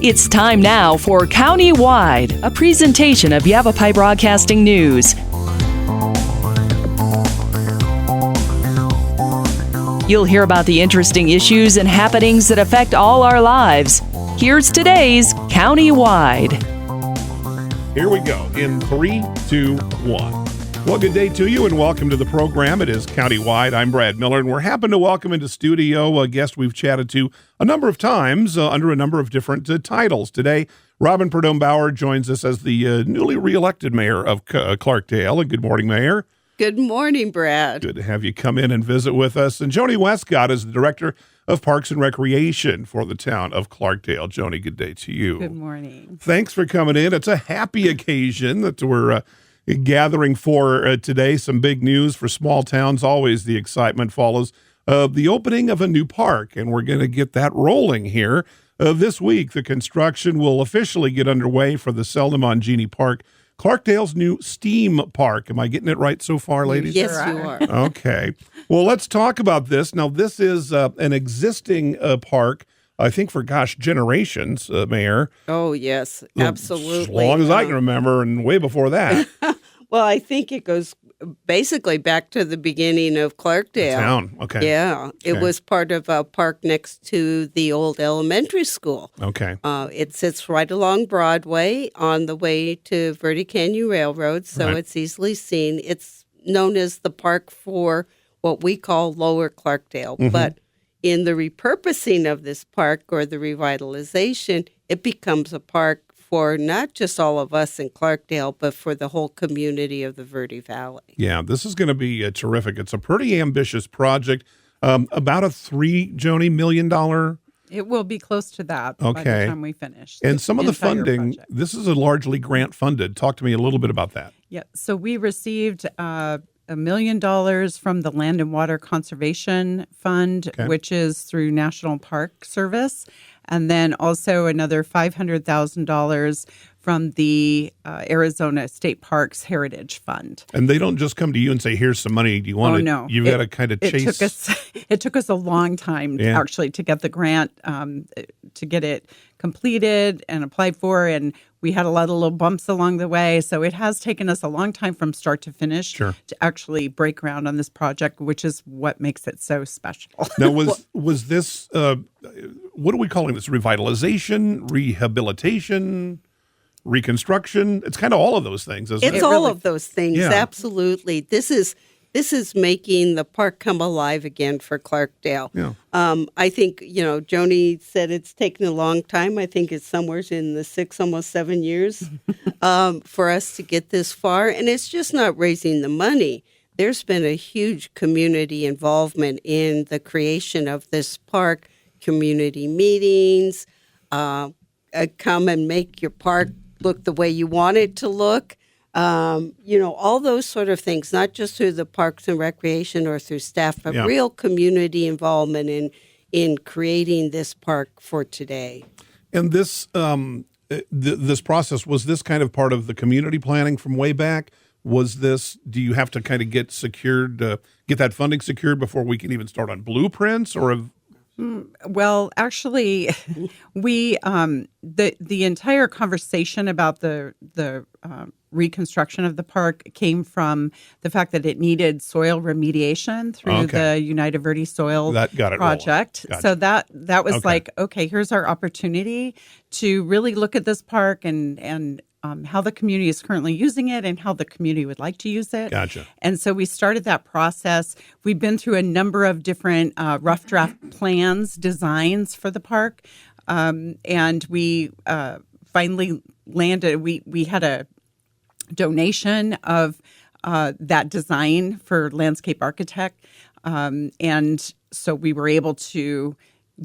It's time now for County-Wide, a presentation of Yavapai Broadcasting News. You'll hear about the interesting issues and happenings that affect all our lives. Here's today's County-Wide. Here we go in 3, 2, 1. Well, good day to you and welcome to the program. It is County-Wide. I'm Brad Miller, and we're happy to welcome into studio a guest we've chatted to a number of times under a number of different titles. Today, Robyn Prudhomme Bauer joins us as the newly reelected mayor of Clarkdale. Good morning, Mayor. Good morning, Brad. Good to have you come in and visit with us. And Joni Westcott is the Director of Parks and Recreation for the town of Clarkdale. Joni, good day to you. Good morning. Thanks for coming in. It's a happy occasion that we're gathering for today. Some big news for small towns. Always the excitement follows the opening of a new park, and we're going to get that rolling here. This week, the construction will officially get underway for the Seldom on Genie Park, Clarkdale's new STEAM park. Am I getting it right so far, ladies? Yes, you are. Okay. Well, let's talk about this. Now, this is an existing park, I think, for, generations, Mayor. Oh, yes, absolutely. As long as I can remember, and way before that. Well, I think it goes basically back to the beginning of Clarkdale. The town, okay. Yeah, it was part of a park next to the old elementary school. Okay. It sits right along Broadway on the way to Verde Canyon Railroad, so It's easily seen. It's known as the park for what we call Lower Clarkdale, but in the repurposing of this park or the revitalization, it becomes a park for not just all of us in Clarkdale, but for the whole community of the Verde Valley. Yeah, this is going to be terrific. It's a pretty ambitious project. About a $3 million. It will be close to that by the time we finish. And some of the funding, project. this is a largely grant funded. Talk to me a little bit about that. Yeah, so we received $1 million from the Land and Water Conservation Fund, which is through National Park Service, and then also another $500,000 from the Arizona State Parks Heritage Fund. And they don't just come to you and say, "Here's some money. Do you want it?" No. You've got to kind of chase. It took us a long time actually to get the grant, to get it completed and applied for, and we had a lot of little bumps along the way. So it has taken us a long time from start to finish to actually break ground on this project, which is what makes it so special. Now, was this, what are we calling this? Revitalization, rehabilitation, reconstruction? It's kind of all of those things, isn't it? It's all of those things, absolutely. This is making the park come alive again for Clarkdale. Yeah. I think, Joni said it's taken a long time. I think it's somewhere in the 6, almost 7 years for us to get this far. And it's just not raising the money. There's been a huge community involvement in the creation of this park, community meetings, come and make your park look the way you want it to look. All those sort of things, not just through the Parks and Recreation or through staff, but real community involvement in creating this park for today. And this this process, was this kind of part of the community planning from way back? Do you have to kind of get secured, get that funding secured before we can even start on blueprints, or Well, actually, we the entire conversation about the reconstruction of the park came from the fact that it needed soil remediation through the United Verde Soil Project. Gotcha. So that was like, okay, here's our opportunity to really look at this park and how the community is currently using it and how the community would like to use it. Gotcha. And so we started that process. We've been through a number of different rough draft plans, designs for the park. And we finally landed, we had a donation of that design for landscape architect. And so we were able to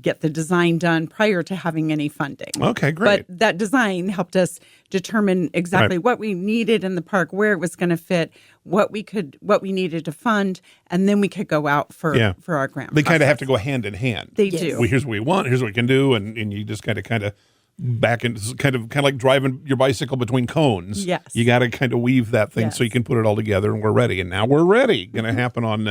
get the design done prior to having any funding. Okay, great. But that design helped us determine exactly what we needed in the park, where it was going to fit, what we needed to fund, and then we could go out for our grant. They kind of have to go hand in hand. They do. Well, here's what we want. Here's what we can do, and you just kind of back into kind of like driving your bicycle between cones. Yes. You got to kind of weave that thing so you can put it all together, and we're ready. And now we're ready. Going to happen on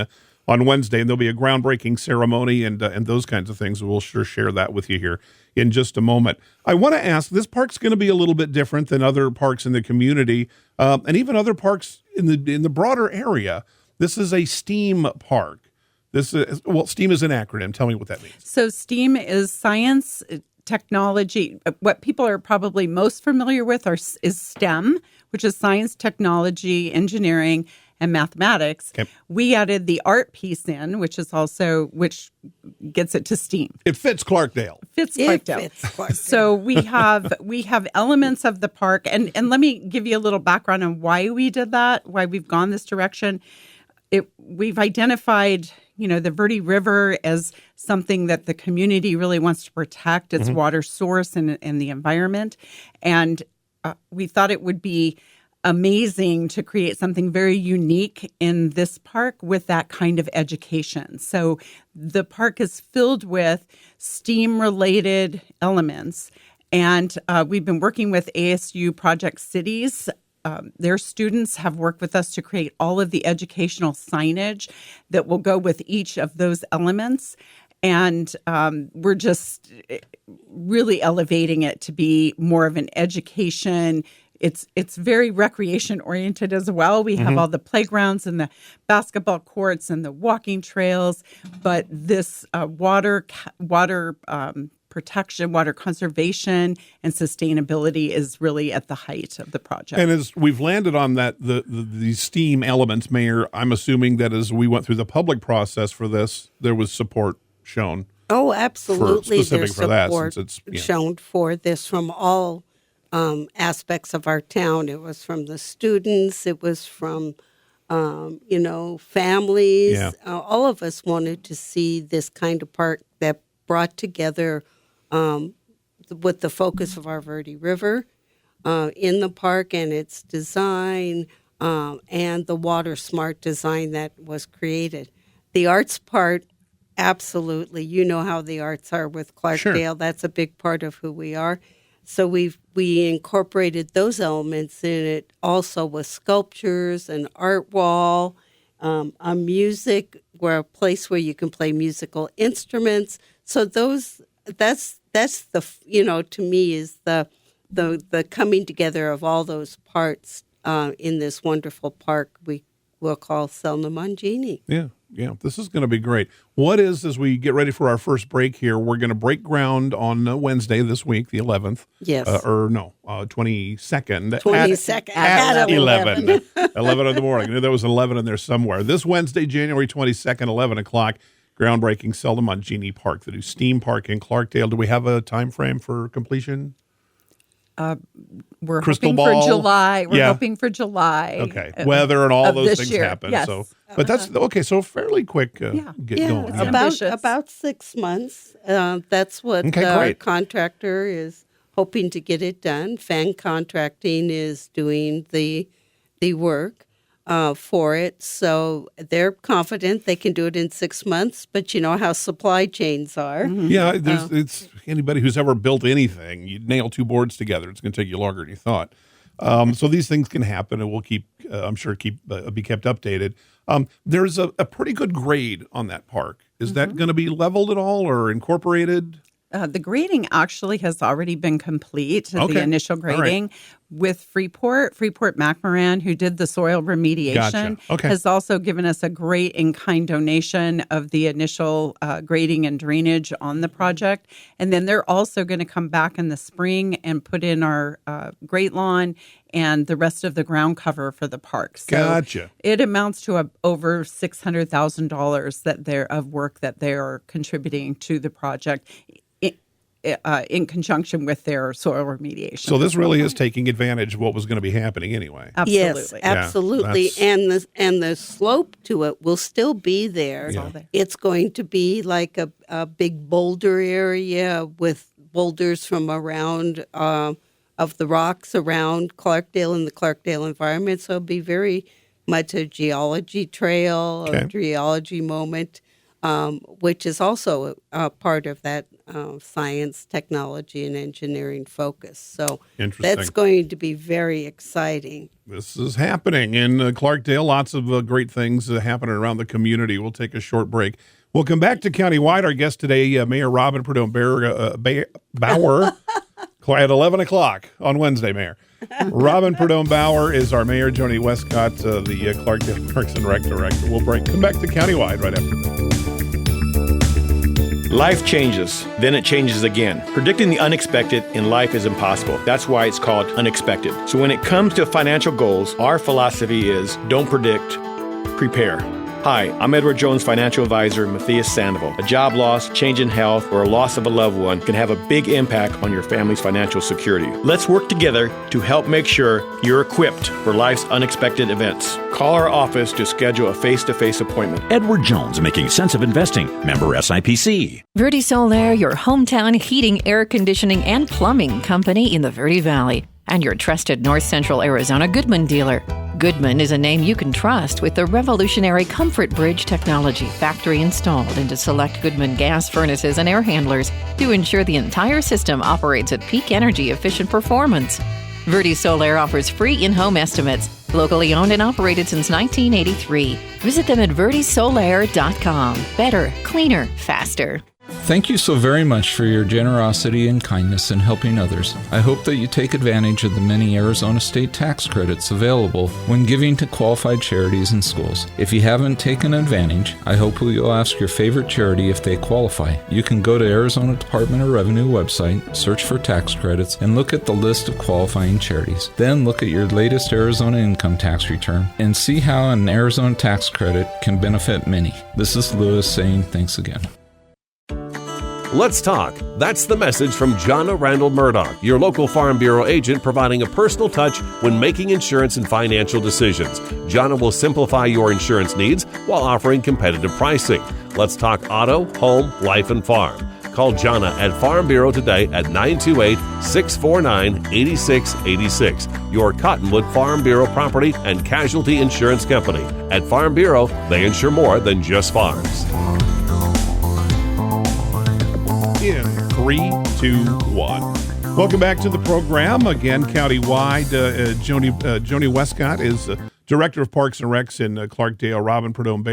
on Wednesday, and there'll be a groundbreaking ceremony and those kinds of things. We'll sure share that with you here in just a moment. I want to ask, this park's going to be a little bit different than other parks in the community, and even other parks in the broader area. This is a STEAM park. STEAM is an acronym. Tell me what that means. So STEAM is science, technology. What people are probably most familiar with is STEM, which is science, technology, engineering, and mathematics. Okay. We added the art piece in, which gets it to STEAM. It fits Clarkdale. Fits Clarkdale. So we have elements of the park, and let me give you a little background on why we did that, why we've gone this direction. We've identified, the Verde River as something that the community really wants to protect, its water source and the environment. And we thought it would be amazing to create something very unique in this park with that kind of education. So the park is filled with STEAM-related elements. And we've been working with ASU Project Cities. Their students have worked with us to create all of the educational signage that will go with each of those elements. And we're just really elevating it to be more of an education. It's very recreation oriented as well. We have all the playgrounds and the basketball courts and the walking trails, but this water protection, water conservation, and sustainability is really at the height of the project. And as we've landed on that, the STEAM elements, Mayor, I'm assuming that as we went through the public process for this, there was support shown. Oh, absolutely. There's support shown for this from all aspects of our town. It was from the students. It was from, families. Yeah. All of us wanted to see this kind of park that brought together with the focus of our Verde River in the park and its design and the water smart design that was created. The arts part, absolutely. You know how the arts are with Clarkdale. Sure. That's a big part of who we are. So we incorporated those elements in it also with sculptures, an art wall, a music, a place where you can play musical instruments. So that's the, to me is the coming together of all those parts in this wonderful park we'll call Selma Mangini. Yeah, this is going to be great. As we get ready for our first break here, we're going to break ground on Wednesday this week, the 11th. Yes. 22nd. 22nd. At 11. 11 in the morning. I knew there was 11 in there somewhere. This Wednesday, January 22nd, 11 o'clock, groundbreaking Selma Mangini Park, the new STEAM park in Clarkdale. Do we have a time frame for completion? We're Crystal hoping ball? for July. We're Yeah. hoping for July. Okay. Weather and all of those this things year. happen. Yes. So, but that's okay. So fairly quick. Get going. Yeah, ambitious. about 6 months. That's what Okay, our great. contractor is hoping to get it done. Fan Contracting is doing the work for it, so they're confident they can do it in 6 months. But you know how supply chains are. Yeah, it's anybody who's ever built anything. You nail two boards together, it's going to take you longer than you thought. So these things can happen, and we'll keep, I'm sure, be kept updated. There's a pretty good grade on that park. Is that going to be leveled at all or incorporated? The grading actually has already been complete, the initial grading. With Freeport McMoran, who did the soil remediation, has also given us a great in-kind donation of the initial grading and drainage on the project. And then they're also going to come back in the spring and put in our grate lawn and the rest of the ground cover for the park. So it amounts to over $600,000 of work that they are contributing to the project in conjunction with their soil remediation. So this really is taking advantage of what was going to be happening anyway. Absolutely. Yes, absolutely. And the slope to it will still be there. Yeah. It's going to be like a big boulder area with boulders from around of the rocks around Clarkdale and the Clarkdale environment. So it'll be very much a geology trail, a geology moment, which is also a part of that science, technology, and engineering focus. So Interesting. that's going to be very exciting. This is happening in Clarkdale. Lots of great things happening around the community. We'll take a short break. We'll come back to countywide. Our guest today, Mayor Robyn Prudhomme Bauer, at 11 o'clock on Wednesday, Mayor. Robyn Prudhomme Bauer is our mayor. Joni Westcott, the Clarkdale Parks and Rec Director. We'll come back to countywide right after this. Life changes, then it changes again. Predicting the unexpected in life is impossible. That's why it's called unexpected. So when it comes to financial goals, our philosophy is don't predict, prepare. Hi, I'm Edward Jones financial advisor Matthias Sandoval. A job loss, change in health, or a loss of a loved one can have a big impact on your family's financial security. Let's work together to help make sure you're equipped for life's unexpected events. Call our office to schedule a face-to-face appointment. Edward Jones, making sense of investing. Member SIPC. Verde Solaire, your hometown heating, air conditioning, and plumbing company in the Verde Valley, and your trusted North Central Arizona Goodman dealer. Goodman is a name you can trust with the revolutionary Comfort Bridge technology factory installed into select Goodman gas furnaces and air handlers to ensure the entire system operates at peak energy efficient performance. Verde Solaire offers free in-home estimates, locally owned and operated since 1983. Visit them at verdesolaire.com. Better, cleaner, faster. Thank you so very much for your generosity and kindness in helping others. I hope that you take advantage of the many Arizona state tax credits available when giving to qualified charities and schools. If you haven't taken advantage, I hope you'll ask your favorite charity if they qualify. You can go to Arizona Department of Revenue website, search for tax credits, and look at the list of qualifying charities. Then look at your latest Arizona income tax return and see how an Arizona tax credit can benefit many. This is Lewis saying thanks again. Let's talk. That's the message from Jonna Randall Murdoch, your local Farm Bureau agent, providing a personal touch when making insurance and financial decisions. Jonna will simplify your insurance needs while offering competitive pricing. Let's talk auto, home, life, and farm. Call Jonna at Farm Bureau today at 928-649-8686. Your Cottonwood Farm Bureau property and casualty insurance company. At Farm Bureau, they insure more than just farms. In 3, 2, 1. Welcome back to the program. Again, countywide, Joni Westcott is Director of Parks and Recs in Clarkdale. Robyn Prudhomme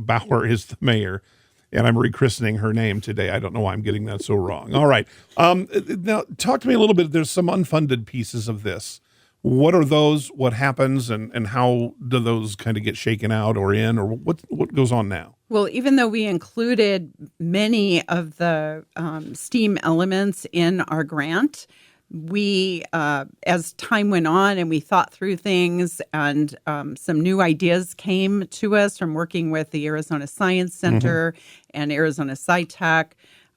Bauer is the mayor, and I'm rechristening her name today. I don't know why I'm getting that so wrong. All right. Now, talk to me a little bit. There's some unfunded pieces of this. What are those? What happens? And how do those kind of get shaken out or in? Or what goes on now? Well, even though we included many of the STEAM elements in our grant, we, as time went on and we thought through things and some new ideas came to us from working with the Arizona Science Center and Arizona SciTech,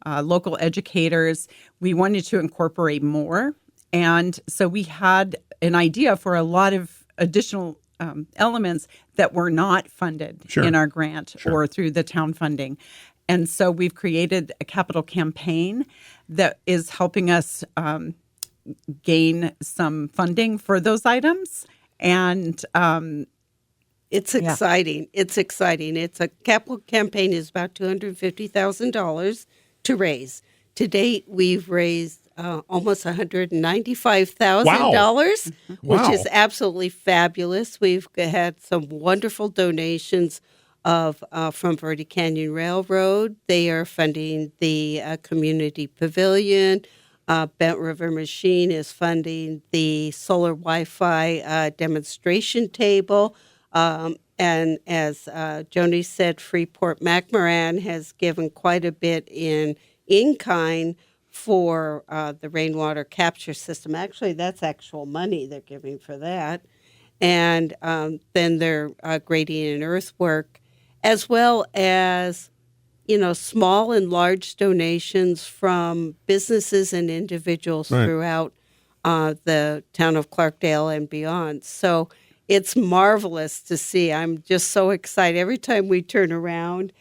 local educators, we wanted to incorporate more. And so we had an idea for a lot of additional elements that were not funded in our grant or through the town funding. And so we've created a capital campaign that is helping us gain some funding for those items. And it's exciting. It's exciting. It's a capital campaign is about $250,000 to raise. To date, we've raised almost $195,000, which is absolutely fabulous. We've had some wonderful donations from Verde Canyon Railroad. They are funding the community pavilion. Bent River Machine is funding the solar Wi-Fi demonstration table. And as Joni said, Freeport McMoran has given quite a bit in kind for the rainwater capture system. Actually, that's actual money they're giving for that. And then their grading and earthwork, as well as, small and large donations from businesses and individuals throughout the town of Clarkdale and beyond. So it's marvelous to see. I'm just so excited. Every time we turn around,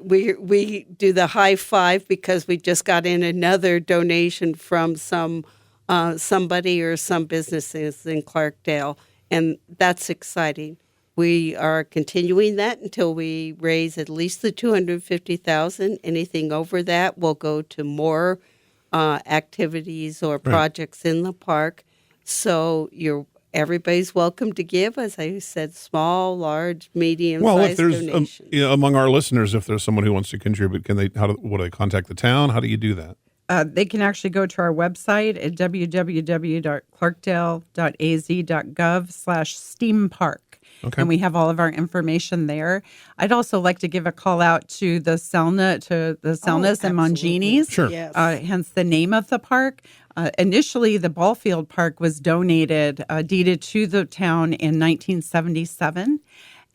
we do the high five because we just got in another donation from somebody or some businesses in Clarkdale, and that's exciting. We are continuing that until we raise at least the $250,000. Anything over that will go to more activities or projects in the park. So everybody's welcome to give, as I said, small, large, medium-sized donations. Among our listeners, if there's someone who wants to contribute, would they contact the town? How do you do that? They can actually go to our website at www.clarkdale.az.gov/steampark. Okay. And we have all of our information there. I'd also like to give a call out to the Selnas and Monginis, Sure. Yes. Hence the name of the park. Initially, the ball field park was deeded to the town in 1977.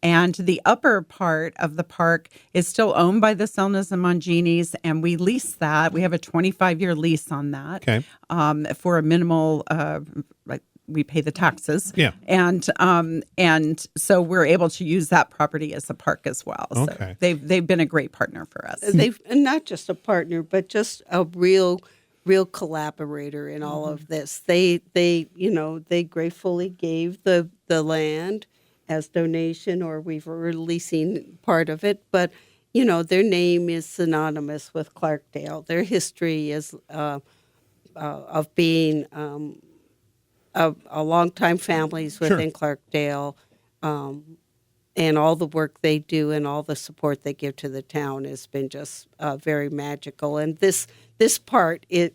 And the upper part of the park is still owned by the Selnas and Monginis, and we lease that. We have a 25-year lease on that for a minimal we pay the taxes. Yeah. And so we're able to use that property as a park as well. Okay. So they've been a great partner for us. They've not just a partner, but just a real collaborator in all of this. They gratefully gave the land as donation, or we're leasing part of it, but their name is synonymous with Clarkdale. Their history is of being a long-time families within Clarkdale, and all the work they do and all the support they give to the town has been just very magical. And this park is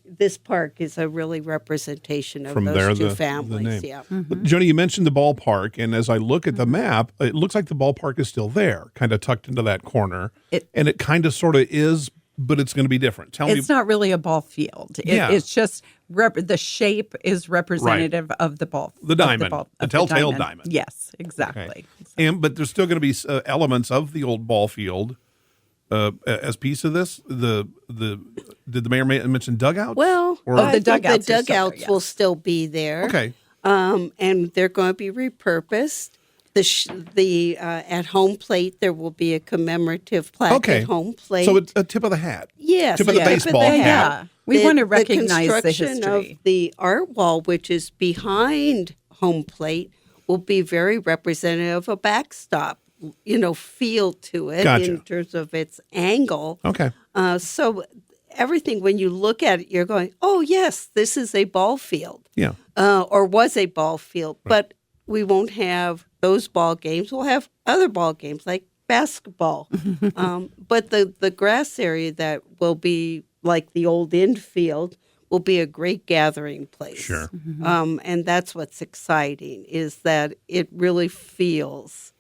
a really representation of those two families. Yeah. Mm-hmm. Joni, you mentioned the ballpark, and as I look at the map, it looks like the ballpark is still there, kind of tucked into that corner, and it kind of sort of is, but it's going to be different. Tell me. It's not really a ball field. It's just the shape is representative of the ball. The diamond, the telltale diamond. Yes, exactly. Okay. But there's still going to be elements of the old ball field as piece of this. Did the mayor mention dugouts? Well, the dugouts will still be there. Okay. And they're going to be repurposed. The at home plate, there will be a commemorative plaque at home plate. So it's a tip of the hat. Yes. Tip of the baseball hat. Yeah. We want to recognize the construction history. of the art wall, which is behind home plate, will be very representative of a backstop, feel to it in terms of its angle. Okay. So everything, when you look at it, you're going, oh, yes, this is a ball field. Yeah. Or was a ball field. Right. But we won't have those ball games. We'll have other ball games like basketball. But the grass area that will be like the old infield will be a great gathering place. Sure. And that's what's exciting, is that it really feels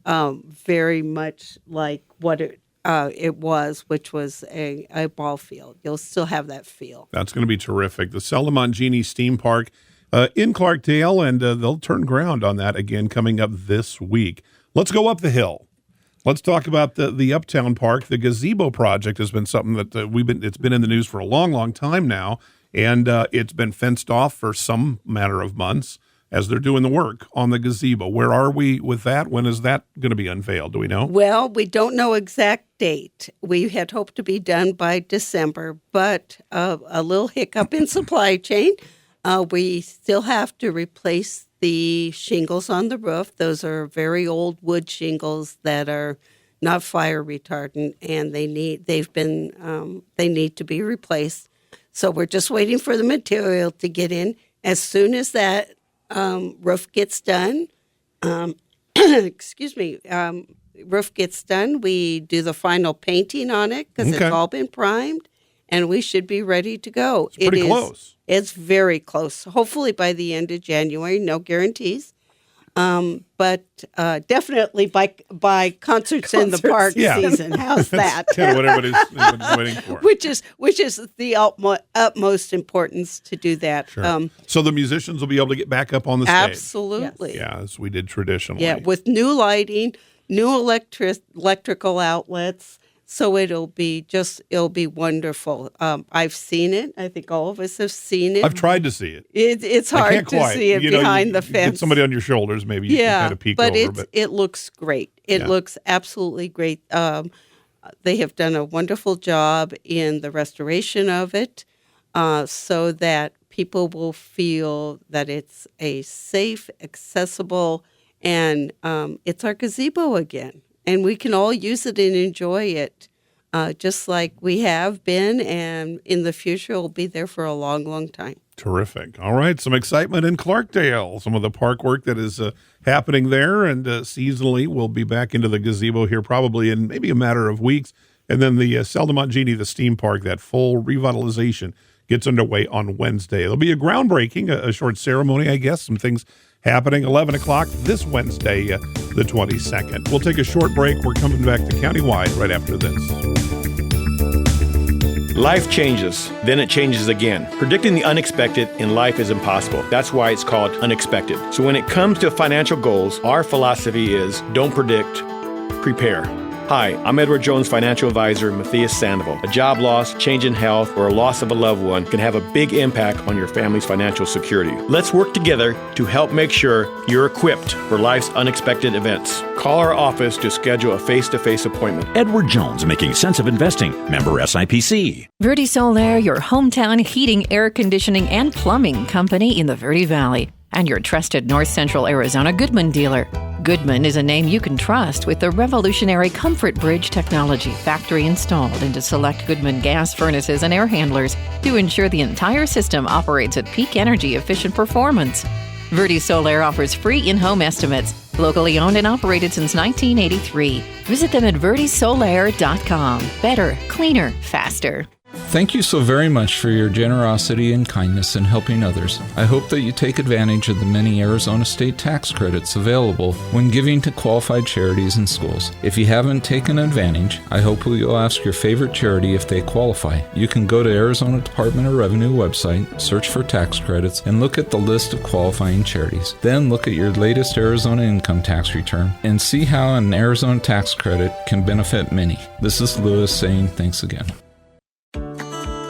very much like what it was, which was a ball field. You'll still have that feel. That's going to be terrific. The Selamangini Steam Park in Clarkdale, and they'll turn ground on that again coming up this week. Let's go up the hill. Let's talk about the Uptown Park. The gazebo project has been something that it's been in the news for a long, long time now, and it's been fenced off for some matter of months as they're doing the work on the gazebo. Where are we with that? When is that going to be unveiled? Do we know? Well, we don't know exact date. We had hoped to be done by December, but a little hiccup in supply chain. We still have to replace the shingles on the roof. Those are very old wood shingles that are not fire retardant, and they need to be replaced. So we're just waiting for the material to get in. As soon as that roof gets done, roof gets done, we do the final painting on it because it's all been primed, and we should be ready to go. It's pretty close. It's very close. Hopefully by the end of January. No guarantees. But definitely by concerts in the park season. How's that? Kind of what everybody's waiting for. Which is the utmost importance to do that. Sure. So the musicians will be able to get back up on the stage. Absolutely. Yeah, as we did traditionally. Yeah, with new lighting, new electrical outlets. So it'll be wonderful. I've seen it. I think all of us have seen it. I've tried to see it. It's hard to see it behind the fence. Get somebody on your shoulders, maybe you can kind of peek over. But it looks great. It looks absolutely great. They have done a wonderful job in the restoration of it, so that people will feel that it's a safe, accessible, and it's our gazebo again, and we can all use it and enjoy it, just like we have been, and in the future it'll be there for a long, long time. Terrific. All right, some excitement in Clarkdale. Some of the park work that is happening there, and seasonally we'll be back into the gazebo here probably in maybe a matter of weeks. And then the Seldamont Genie, the steam park, that full revitalization gets underway on Wednesday. There'll be a groundbreaking, a short ceremony, I guess, some things happening 11 o'clock this Wednesday, the 22nd. We'll take a short break. We're coming back to Countywide right after this. Life changes, then it changes again. Predicting the unexpected in life is impossible. That's why it's called unexpected. So when it comes to financial goals, our philosophy is don't predict, prepare. Hi, I'm Edward Jones financial advisor Matthias Sandoval. A job loss, change in health, or a loss of a loved one can have a big impact on your family's financial security. Let's work together to help make sure you're equipped for life's unexpected events. Call our office to schedule a face-to-face appointment. Edward Jones, making sense of investing. Member SIPC. Verde Solaire, your hometown heating, air conditioning, and plumbing company in the Verde Valley, and your trusted North Central Arizona Goodman dealer. Goodman is a name you can trust with the revolutionary Comfort Bridge technology factory installed into select Goodman gas furnaces and air handlers to ensure the entire system operates at peak energy efficient performance. Verde Solaire offers free in-home estimates, locally owned and operated since 1983. Visit them at verdesolaire.com. Better, cleaner, faster. Thank you so very much for your generosity and kindness in helping others. I hope that you take advantage of the many Arizona state tax credits available when giving to qualified charities and schools. If you haven't taken advantage, I hope you'll ask your favorite charity if they qualify. You can go to Arizona Department of Revenue website, search for tax credits, and look at the list of qualifying charities. Then look at your latest Arizona income tax return and see how an Arizona tax credit can benefit many. This is Lewis saying thanks again.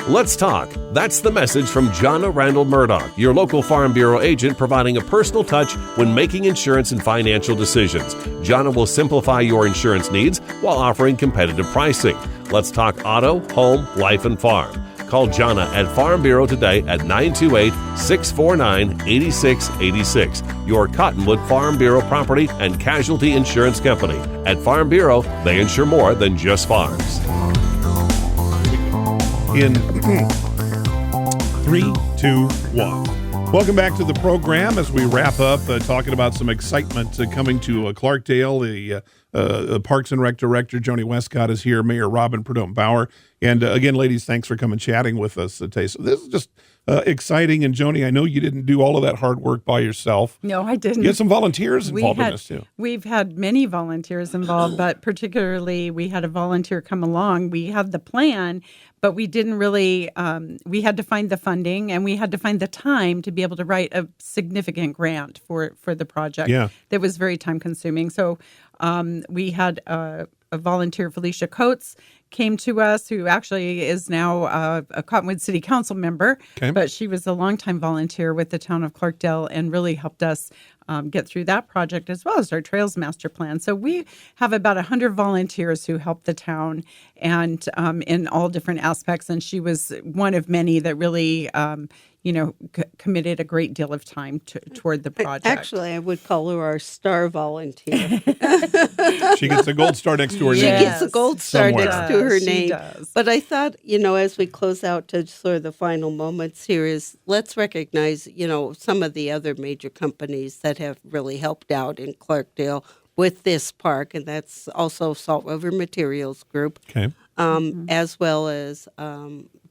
Let's talk. That's the message from Jonna Randall Murdoch, your local Farm Bureau agent, providing a personal touch when making insurance and financial decisions. Jonna will simplify your insurance needs while offering competitive pricing. Let's talk auto, home, life, and farm. Call Jonna at Farm Bureau today at 928-649-8686. Your Cottonwood Farm Bureau property and casualty insurance company. At Farm Bureau, they insure more than just farms. In 3, 2, 1. Welcome back to the program as we wrap up talking about some excitement coming to Clarkdale. The Parks and Rec Director, Joni Westcott, is here. Mayor Robyn Prudhomme Bauer. And again, ladies, thanks for coming chatting with us today. So this is just exciting. And Joni, I know you didn't do all of that hard work by yourself. No, I didn't. You had some volunteers involved in this, too. We've had many volunteers involved, but particularly we had a volunteer come along. We had the plan, but we didn't really, we had to find the funding and we had to find the time to be able to write a significant grant for the project. Yeah. That was very time consuming. So we had a volunteer, Felicia Coates, came to us, who actually is now a Cottonwood City Council member, but she was a longtime volunteer with the town of Clarkdale and really helped us get through that project as well as our Trails Master Plan. So we have about 100 volunteers who help the town and in all different aspects. And she was one of many that really, committed a great deal of time toward the project. Actually, I would call her our star volunteer. She gets a gold star next to her name. She gets a gold star somewhere. next to her She name. does. But I thought, as we close out to sort of the final moments here is let's recognize, some of the other major companies that have really helped out in Clarkdale with this park, and that's also Salt River Materials Group, as well as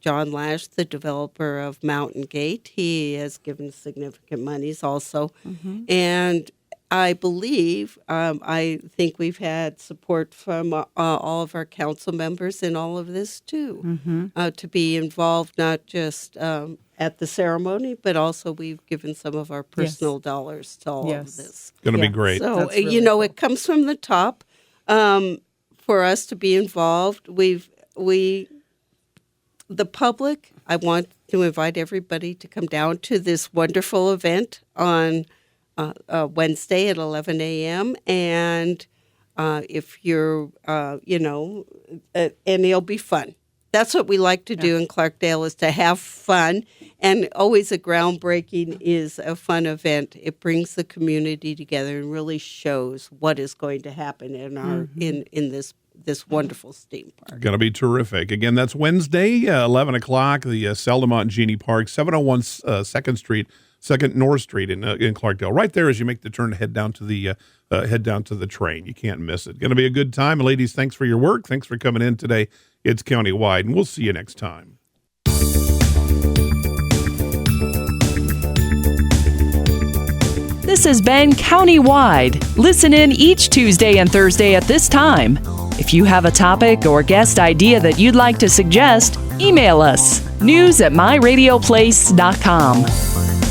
John Lash, the developer of Mountain Gate. He has given significant monies also. Mm-hmm. And I believe, I think we've had support from all of our council members in all of this, too, to be involved not just at the ceremony, but also we've given some of our personal dollars to all of this. Going to be great. So, really it comes from the top for us to be involved. The public, I want to invite everybody to come down to this wonderful event on Wednesday at 11 a.m. And if you're, and it'll be fun. that's what we like to do in Clarkdale, is to have fun. And always a groundbreaking is a fun event. It brings the community together and really shows what is going to happen in our in this wonderful state park. Going to be terrific. Again, that's Wednesday, 11 o'clock, the Seldamont Genie Park, 701 2nd Street, 2nd North Street in Clarkdale. Right there as you make the turn to head down to the train. You can't miss it. Going to be a good time. Ladies, thanks for your work. Thanks for coming in today. It's Countywide, and we'll see you next time. This has been Countywide. Listen in each Tuesday and Thursday at this time. If you have a topic or guest idea that you'd like to suggest, email us, news@myradioplace.com.